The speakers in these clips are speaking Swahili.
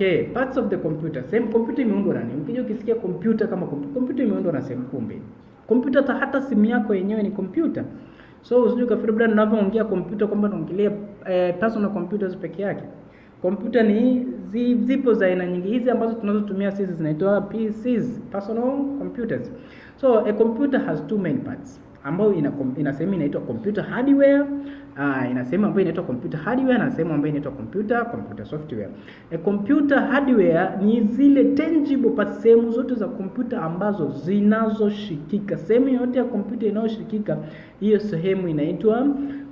Okay, parts of the computer. Sehemu kompyuta imeundwa na nini? Ukija ukisikia kompyuta kama kompyuta imeundwa na sehemu kuu mbili. Kompyuta hata simu yako yenyewe ni kompyuta. So usije ukafikiri labda ninavyoongea kompyuta kwamba naongelea personal computers peke yake. Kompyuta ni zipo za aina nyingi. Hizi ambazo tunazotumia sisi zinaitwa PCs, personal computers. So a computer has two main parts, ambayo ina sehemu inaitwa computer hardware, ina sehemu ambayo inaitwa computer hardware na sehemu ambayo inaitwa computer software. A computer hardware ni zile tangible parts, sehemu zote za computer ambazo zinazoshikika. Sehemu yote ya computer inayoshikika, hiyo sehemu inaitwa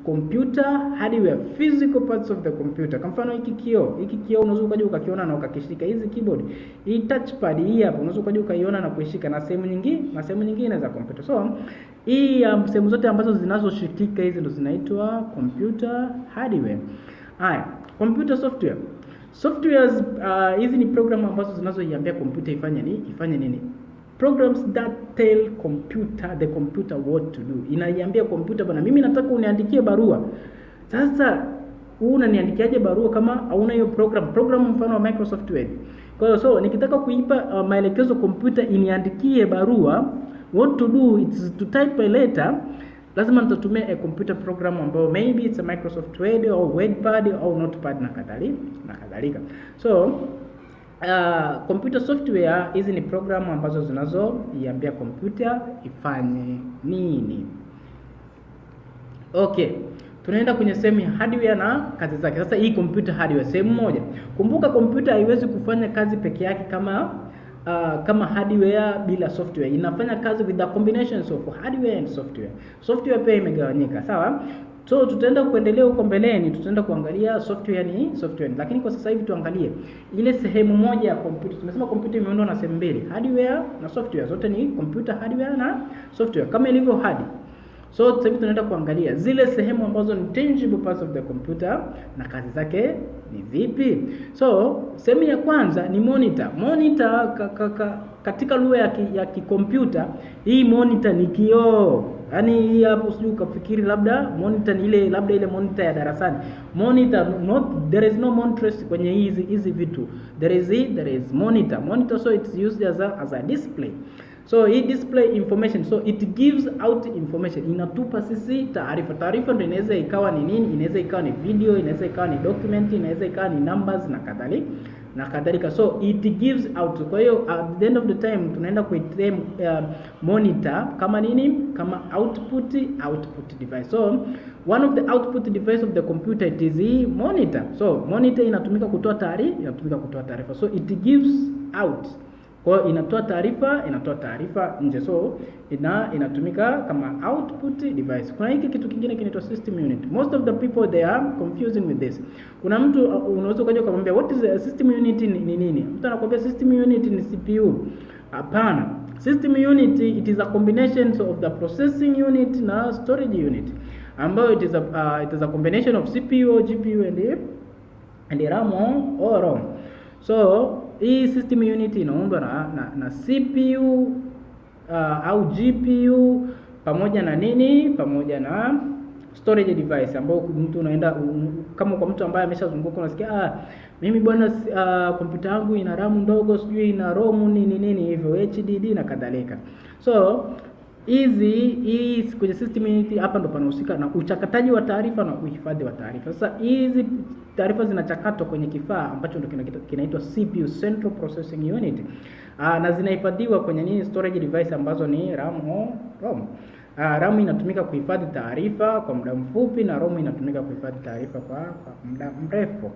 computer hardware, physical parts of the computer. Kwa mfano hiki kioo unaweza ukaja ukakiona na ukakishika. Hizi keyboard, hii touchpad hii hapa unaweza ukaja ukaiona na kuishika, na sehemu nyingine za computer. So hii sehemu zote ambazo zinazoshikika hizi ndo zinaitwa computer hardware. Haya, computer software. Softwares hizi ni program ambazo zinazoiambia computer ifanye nini? Programs that tell the computer what to do. Inaiambia computer bwana, mimi nataka uniandikie barua. Sasa unaniandikiaje barua kama hauna hiyo program mfano wa Microsoft Word? Kwa hiyo so nikitaka kuipa maelekezo computer iniandikie barua, what to do is to type a letter, lazima nitatumia a computer program ambayo maybe it's a Microsoft Word au Wordpad au Notepad na kadhalika. So computer software hizi ni programu ambazo zinazoiambia computer ifanye nini. Okay, tunaenda kwenye sehemu ya hardware na kazi zake. Sasa hii computer hardware sehemu moja. Kumbuka computer haiwezi kufanya kazi peke yake kama hardware bila software. Inafanya kazi with the combinations of hardware and software. Software pia imegawanyika, sawa? So tutaenda kuendelea huko mbeleni, tutaenda kuangalia software, lakini kwa sasa hivi tuangalie ile sehemu moja ya computer. Tumesema computer imeundwa na sehemu mbili, hardware na software. Zote ni computer hardware na software kama ilivyo hard. So sasa hivi tunaenda kuangalia zile sehemu ambazo ni tangible parts of the computer na kazi zake ni vipi. So sehemu ya kwanza ni monitor. Monitor katika lugha ya kikompyuta, hii monitor ni kioo. Yaani hii hapo usije ukafikiri labda monitor ni ile monitor ya darasani. Monitor there is no monitor kwenye hizi vitu. There is monitor. Monitor, so it's used as a display. So hii display information, so it gives out information, inatupa sisi taarifa. Taarifa ndio inaweza ikawa ni nini? Inaweza ikawa ni video, inaweza ikawa ni document, inaweza ikawa ni numbers na kadhalika. So it gives out. Kwa hiyo at the end of the time tunaenda kuitem monitor kama nini? Kama output device. So one of the output device of the computer, it is the monitor. So monitor inatumika kutoa taarifa. So it gives out. Kwa hiyo inatoa taarifa nje. So inatumika kama output device. Kuna hiki kitu kingine kinaitwa system unit. Most of the people they are confusing with this. Kuna mtu unaweza ukaja kumwambia what is a system unit ni nini? Mtu anakuambia system unit ni CPU. Hapana. System unit, it is a combination of the processing unit na storage unit, ambayo it is a combination of CPU, GPU and RAM or ROM. So hii system unit inaundwa na CPU au GPU pamoja na storage device, ambao mtu unaenda kama kwa mtu ambaye ameshazunguka unasikia mimi bwana kompyuta yangu ina RAM ndogo, sijui ina ROM nini hivyo, HDD na kadhalika. So hii kwenye system unit hapa ndo panahusika na uchakataji wa taarifa na uhifadhi wa taarifa. Sasa hizi taarifa zinachakatwa kwenye kifaa ambacho ndo kinaitwa CPU, Central Processing Unit, na zinahifadhiwa kwenye storage device ambazo ni RAM au ROM. RAM inatumika kuhifadhi taarifa kwa muda mfupi na ROM inatumika kuhifadhi taarifa kwa muda mrefu.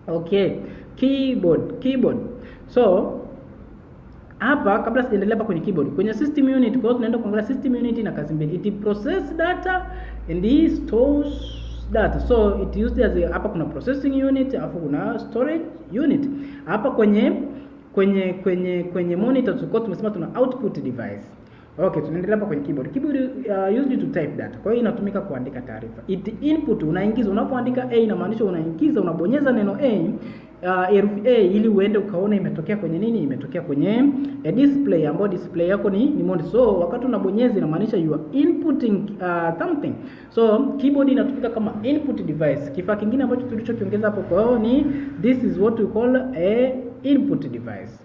Okay, keyboard. So hapa kabla sijaendelea hapa kwenye keyboard, kwenye system unit, kwa hiyo tunaenda kuangalia system unit ina kazi mbili. It process data and it stores data. So it used as hapa kuna processing unit, alafu kuna storage unit. Hapa kwenye monitor tumesema tuna output device. Okay, tunaendelea hapa kwenye keyboard. Keyboard used to type data. Kwa hiyo inatumika kuandika taarifa. It input, unaingiza, unapoandika A inamaanisha unabonyeza neno A, herufi A ili uende ukaona imetokea kwenye nini, imetokea kwenye display, ambayo display yako ni monitor. So wakati unabonyeza inamaanisha you are inputting something. So keyboard inatumika kama input device. Kifaa kingine ambacho tulichokiongeza hapo kwa hiyo ni this is what we call a input device.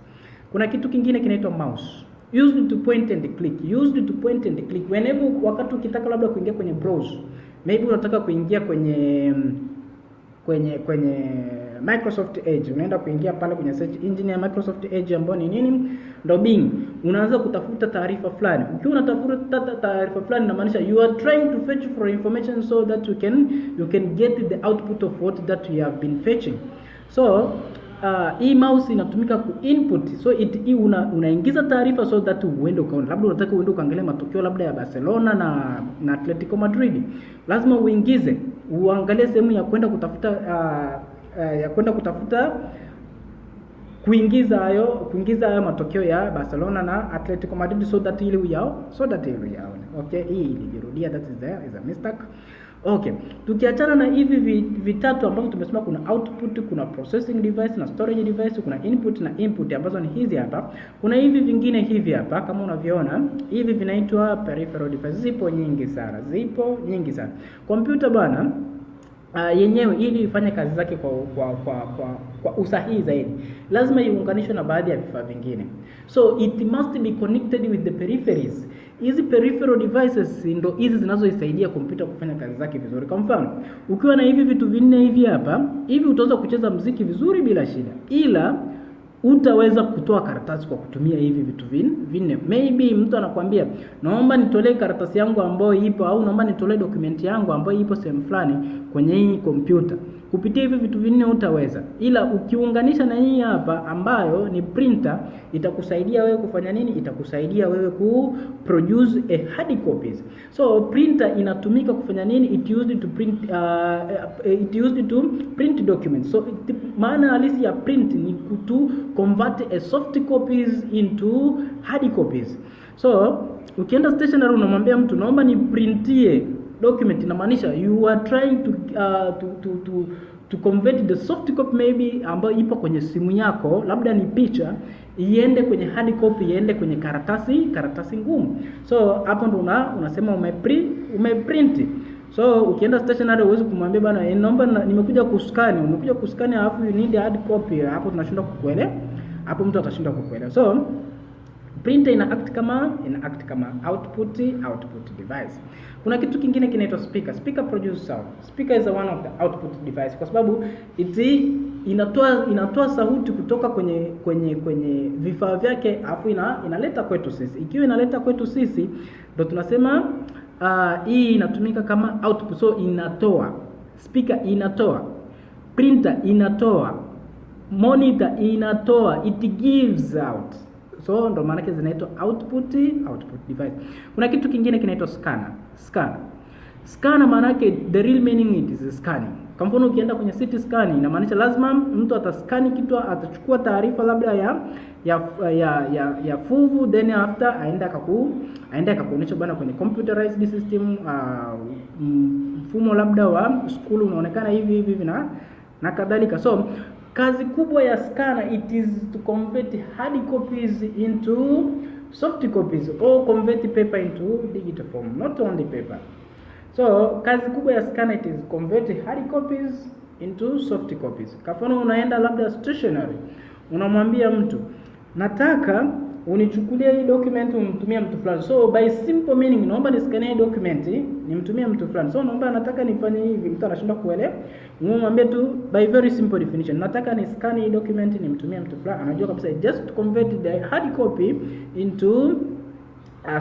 Kuna kitu kingine kinaitwa mouse, used to point and click. Used to point and click whenever, wakati ukitaka labda kuingia kwenye browse, maybe unataka kuingia kwenye Microsoft Edge, unaenda kuingia pale kwenye search engine ya Microsoft Edge ambayo ni nini, ndio Bing. Unaanza kutafuta taarifa fulani. Ukiwa unatafuta taarifa fulani inamaanisha you are trying to fetch for information so that you can get the output of what that you have been fetching. So hii mouse inatumika ku input, so unaingiza taarifa so that uende ukaona, labda unataka uende ukaangalia matokeo labda ya Barcelona na Atletico Madrid, lazima uangalie sehemu ya kwenda kutafuta kuingiza hayo matokeo ya Barcelona na Atletico Madrid so that ili uyaone. Okay, hii ilijirudia, that is a mistake. Okay, tukiachana na hivi vitatu ambavyo tumesema, kuna output, kuna processing device na storage device, kuna input na input ambazo ni hizi hapa. Kuna hivi vingine hivi hapa kama unavyoona, hivi vinaitwa peripheral device. Zipo nyingi sana. Kompyuta bwana yenyewe ili ifanye kazi zake kwa usahihi zaidi, lazima iunganishwe na baadhi ya vifaa vingine. So it must be connected with the peripheries. Hizi peripheral devices ndo hizi zinazoisaidia kompyuta kufanya kazi zake vizuri. Kwa mfano, ukiwa na hivi vitu vinne hivi hapa, hivi utaweza kucheza muziki vizuri bila shida, ila utaweza kutoa karatasi kwa kutumia hivi vitu vinne. Maybe mtu anakuambia naomba nitolee karatasi yangu ambayo ipo, au naomba nitolee dokumenti yangu ambayo ipo sehemu fulani kwenye hii kompyuta. Kupitia hivi vitu vinne utaweza, ila ukiunganisha na hii hapa ambayo ni printer, itakusaidia wewe kufanya nini? Itakusaidia wewe ku produce a hard copies. So printer inatumika kufanya nini? It used to print documents. So maana halisi ya print ni to convert a soft copies into hard copies. So ukienda stationery unamwambia mtu naomba ni printie document, inamaanisha you are trying to convert the soft copy maybe ambayo ipo kwenye simu yako, labda ni picha, iende kwenye hard copy, iende kwenye karatasi ngumu. So hapo ndo unasema umeprint. So ukienda stationery uweze kumwambia bana naomba nimekuja kuskani alafu you need hard copy, hapo tunashindwa kukuelewa, hapo mtu atashindwa kukuelewa. So printer ina act kama output device. Kuna kitu kingine kinaitwa speaker. Speaker produce sound. Speaker is one of the output device kwa sababu inatoa sauti kutoka kwenye vifaa vyake, afu inaleta kwetu sisi. Ikiwa inaleta kwetu sisi ndio tunasema hii inatumika kama output. So inatoa, speaker inatoa, printer inatoa, monitor inatoa, it gives out. So ndo maana yake zinaitwa output device. Kuna kitu kingine kinaitwa scanner. Scanner maana yake the real meaning it is scanning. Kwa mfano ukienda kwenye CT scan inamaanisha lazima mtu ataskani kitu, atachukua taarifa labda ya fuvu, then after aenda akakuonyesha bwana kwenye computerized system, mfumo labda wa school unaonekana hivi na kadhalika. So kazi kubwa ya scanner it is to convert hard copies into soft copies or convert paper into digital form, not only paper. So kazi kubwa ya scanner it is convert hard copies into soft copies. Kwa mfano unaenda labda stationery, unamwambia mtu nataka unichukulie hii document umtumie mtu fulani. So by simple meaning naomba niskanie document nimtumie mtu fulani. So naomba nataka nifanye hivi, mtu anashindwa kuelewa. Unamwambia tu by very simple definition, nataka niskanie hii document nimtumie mtu fulani. Anajua kabisa just to convert the hard copy into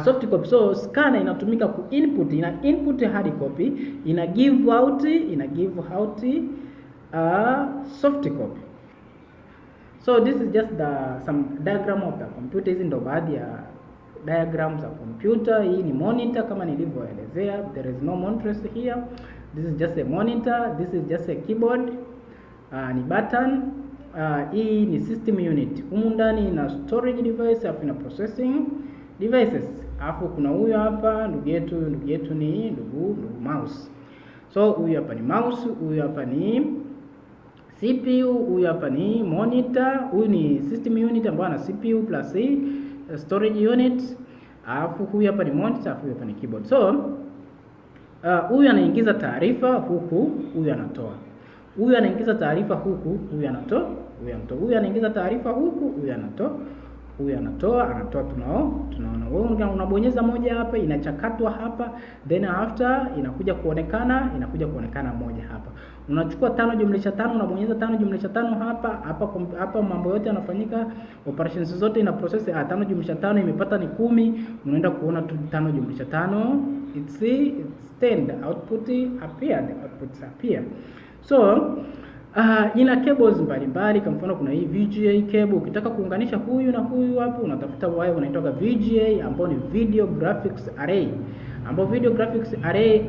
soft copy. So scanner inatumika ku input hard copy, ina give out soft copy. So this is just some diagram of the computer. Hizi ndo baadhi ya diagrams za computer. Hii ni monitor kama nilivyoelezea. There is no monitor here. This is just a monitor. This is just a keyboard. Ni button. Hii ni system unit. Humu ndani ina storage device, afu ina processing devices. Afu kuna huyu hapa ndugu yetu ni ndugu mouse. So huyu hapa ni mouse, huyu hapa ni CPU, huyu hapa ni monitor, huyu ni system unit ambayo ana CPU plus storage unit, alafu huyu hapa ni monitor, alafu huyu hapa ni keyboard. So huyu anaingiza taarifa huku, huyu anatoa. Huyu anaingiza taarifa huku, huyu anatoa, huyu anatoa. Huyu anaingiza taarifa huku, huyu anatoa. Huyu anatoa, tunaona. Wewe unabonyeza moja hapa, inachakatwa hapa, then after inakuja kuonekana moja hapa. Unachukua 5 + 5, unabonyeza 5 + 5 hapa mambo yote yanafanyika, operations zote ina process. 5 + 5 imepata ni 10, unaenda kuona tu 5 + 5 it's 10, output appear. So ina cables mbalimbali. Kwa mfano kuna hii VGA cable, ukitaka kuunganisha huyu na huyu hapo unatafuta wire unaitoka VGA, ambao ni video graphics array, ambao video graphics array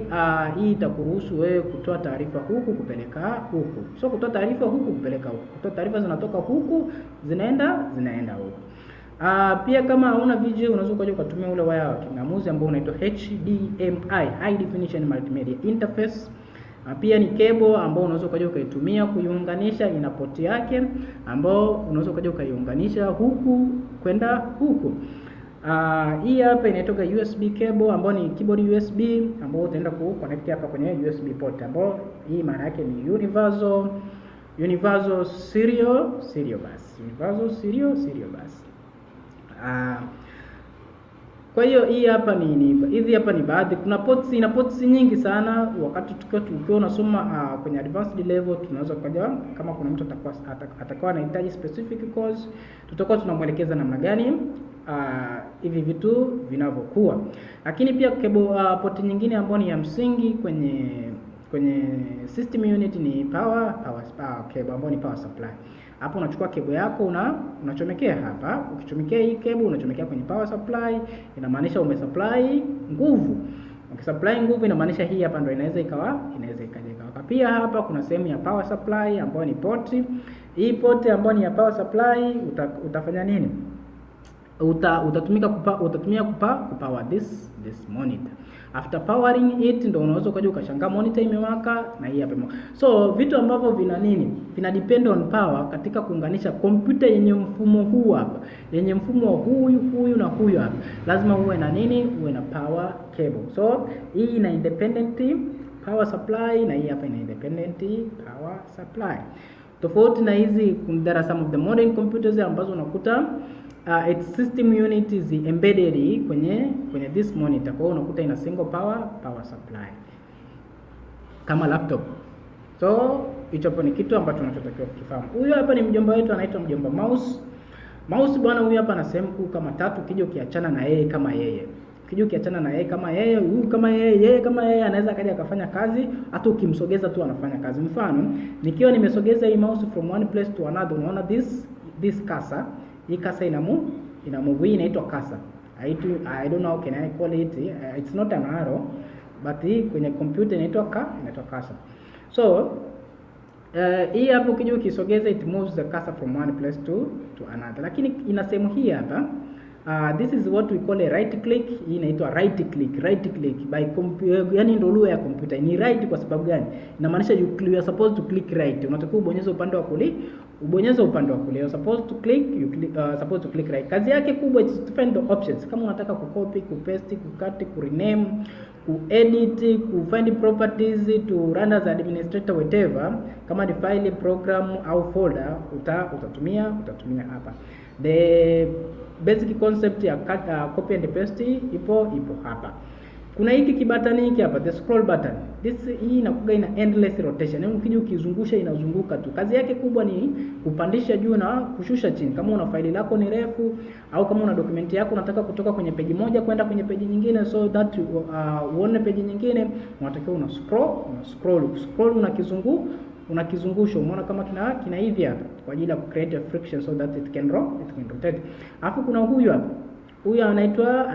hii itakuruhusu wewe kutoa taarifa huku kupeleka huku. So kutoa taarifa huku kupeleka huku, kutoa taarifa zinatoka huku zinaenda huku. Pia kama hauna VGA unaweza kuja kutumia ule wire wa king'amuzi ambao unaitwa HDMI, high definition multimedia interface. Pia ni cable ambao unaweza kuja ukaitumia kuiunganisha, ina port yake ambao unaweza kuja ukaiunganisha huku kwenda huku. Hii hapa inatoka USB cable ambao ni keyboard USB ambao utaenda ku connect hapa kwenye USB port ambao hii maana yake ni universal serial bus. Universal serial bus. Kwa hiyo hii hapa hizi hapa ni baadhi. Kuna ports nyingi sana. Wakati tukiwa unasoma kwenye advanced level tunaweza kuja, kama kuna mtu atakuwa anahitaji specific course, tutakuwa tunamwelekeza namna gani hivi vitu vinavyokuwa. Lakini pia port nyingine ambayo ni ya msingi kwenye system unit ni power cable ambayo ni power supply. Hapo unachukua cable yako unachomekea hapa. Ukichomekea hii cable unachomekea kwenye power supply, inamaanisha umesupply nguvu. Ukisupply nguvu inamaanisha hii hapa ndio inaweza ikaja. Pia hapa kuna sehemu ya power supply ambayo ni port. Hii port ambayo ni ya power supply utafanya nini? Utatumia kupower this monitor. After powering it ndio unaweza kuja ukashangaa monitor imewaka na hii hapa. So vitu ambavyo vina depend on power katika kuunganisha kompyuta yenye mfumo huu hapa, yenye mfumo huyu na huyu hapa, lazima uwe na uwe na power cable. So hii ina independent power supply na hii hapa ina independent power supply. Tofauti na hizi, there are some of the modern computers ambazo unakuta its system unit is embedded kwenye this monitor. Kwa hiyo unakuta ina single power supply kama laptop. So hicho hapo ni kitu ambacho tunachotakiwa kukifahamu. Huyu hapa ni mjomba wetu, anaitwa mjomba mouse. Mouse bwana, huyu hapa ana sehemu kuu kama 3. Ukija ukiachana na yeye kama yeye, huyu kama yeye anaweza kaja akafanya kazi hata ukimsogeza tu anafanya kazi. Mfano, nikiwa nimesogeza hii mouse from one place to another, unaona this cursor. Hii cursor ina move, hii inaitwa cursor. I don't know how can I call it. It's not an arrow, but hii kwenye computer inaitwa cursor. So hii hapo ukija ukisogeza it moves the cursor from one place to another. Lakini ina sehemu hii hapa. This is what we call a right click. Hii inaitwa right click by yani ndio lugha ya computer. Ni right kwa sababu gani? Inamaanisha you are supposed to click right. Unatakiwa ubonyeze upande wa kulia, You're supposed to click right. Kazi yake kubwa is to find the options. Kama unataka kucopy, kupaste, kucut, kurename, kuedit, kufind properties, to run as administrator whatever, kama ni file, program au folder, utatumia hapa. The basic concept ya copy and paste ipo hapa. Kuna hiki kibatani hiki hapa, the scroll button. Hii inakuwa ina endless rotation. Yaani ukija ukizungusha inazunguka tu. Kazi yake kubwa ni kupandisha juu na kushusha chini. Kama una faili lako ni refu au kama una dokumenti yako unataka kutoka kwenye peji moja kwenda kwenye peji nyingine, so that uone peji nyingine, unatakiwa una scroll unakizungusha. Umeona kama kina hivi hapa kwa ajili ya create a friction so that it can rotate. Alafu kuna huyu hapa. Huyu anaitwa